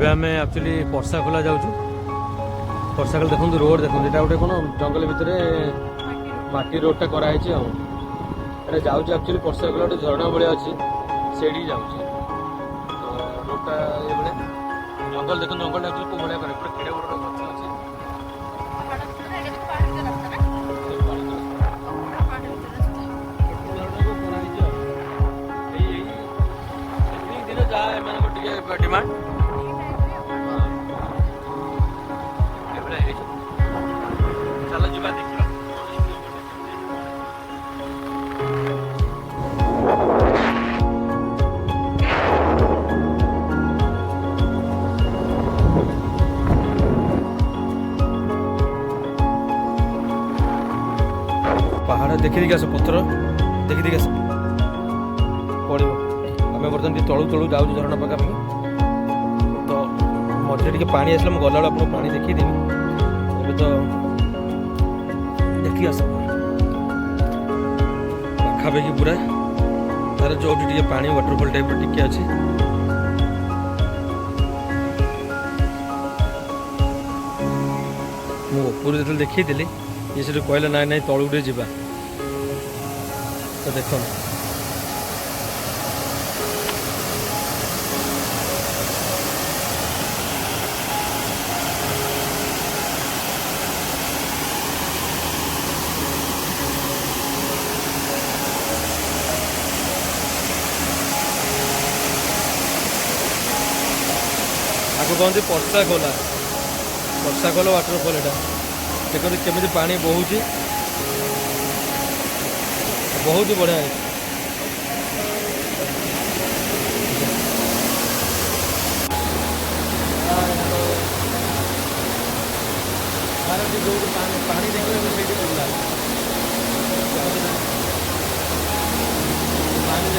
आम एक्चुअली परसा खोला जाऊँ परसा खोला देखो रोड देखो यहाँ गोटे कौन जंगल भितर माटी रोडटा कराई जाऊँ एक्चुअली परसा खोला गोटे झरणा भाया अच्छी से जाऊँ रोडटा ये जंगल देखो जंगल एक्चुअली कौ भाया करे पूरा केड़े बड़ गछ अच्छे डिमांड चलो जीवा देखिए पहाड़ देखी देखी आस पत्थर देखी देखी आस पड़ो आम बर्तमान तलू तलू जाऊँ झरणा पाखा तो मझे टे पानी आसला मुझे गला आपको पानी देखीदेवी ए तो देखी आस पाखापाखि पूरा तार जो टे पानी वाटरफॉल टाइप टे अच्छी मुझे जो देखी ये से कहला ना ना तलू टे जा तो देख आपको कहते परसा खोला वाटरफॉल एटा देखो केमी पानी बहुची बहुत बढ़िया है पानी देखो पानी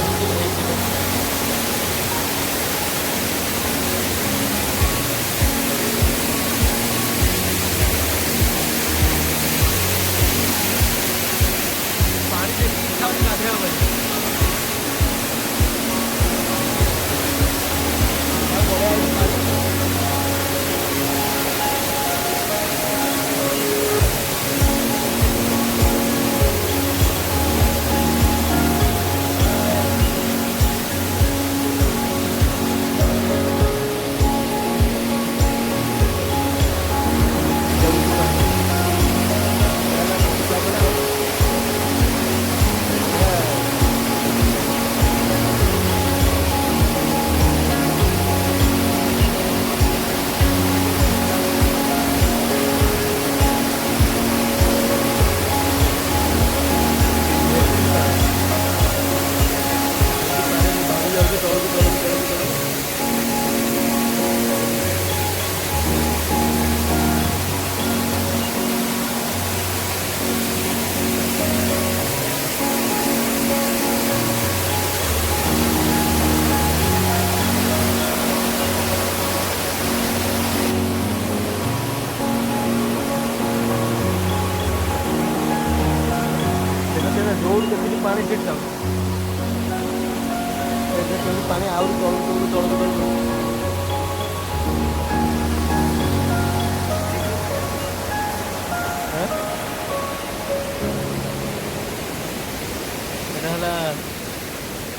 रोड के पानी सीट जाऊँ पानी आहरी तलू तलू तलू तलू है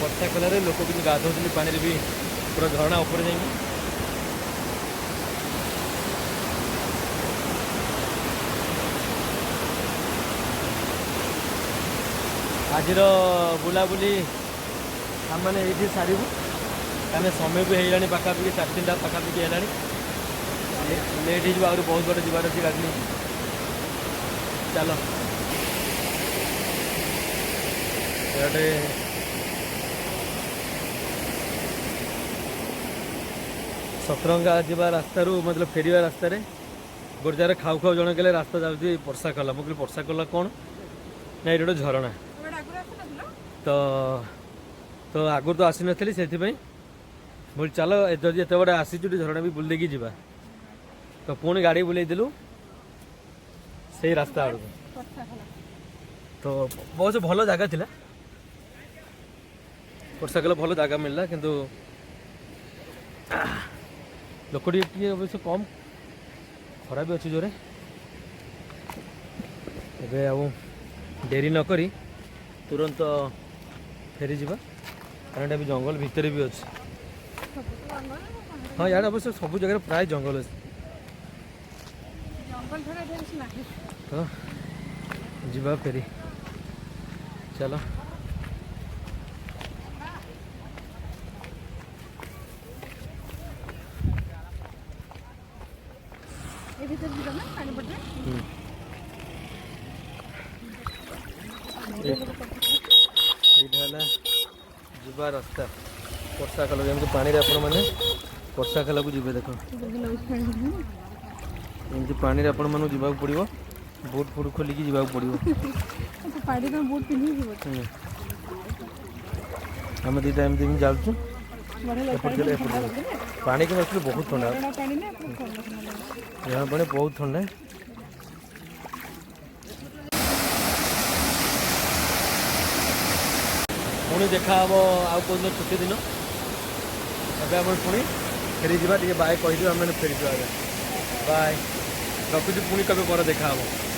परसा खोल लोक कि गाधोली पानी भी पूरा झरणा उपर जा आज बुलाबुली आम मैंने ये सारू आम समय भी होगा पाखापाखि 4-3टा पाखापाखि है लेट हो बहुत बड़े जीवार अच्छी गाड़ी चलो ये सतरंगा जा रास्ता मतलब फेरवा रास्त गोरजार खाऊ खाऊ जन कहले रास्ता जाऊँगी परसा खोला मुझे परसा खोला कौन ना ये गोटे झरणा तो तो आगुरी तो आसी नी से बोल चलो जब एत बड़े आसीचु झरणा भी बुलेकी जा तो पुणी गाड़ी बुले दिलु से रास्ता आड़ तो बहुत भल जगह थिला परसा खोला भल जगह मिलला किंतु लोक टे अवश्य कम खरा भी अच्छी जोरे एबे आउ डेरी नक तुरंत फेरी जा कारण भी जंगल भितर भी अच्छे हाँ यार अवश्य सब जगह प्राय जंगल अच्छे तो जीवा फेरी चलो जीवा रास्ता वर्षा काल जमी पानी आपण मैंने वर्षा काल को जी देख एमती पानी आपण मानू जावाक पड़ो बोट फुट खोलिकी जावाक पड़ो आम दीटा एमती जाऊँ पानी के मतलब बहुत ठंडा यहाँ पानी बहुत ठंडा पुणी देखा हम आउ कौन छुट्टी दिन एम पुणी फेरी जा बाय कहीदे आम फेरी बाय रखुच्छी पुणी कभी पर देखा हम।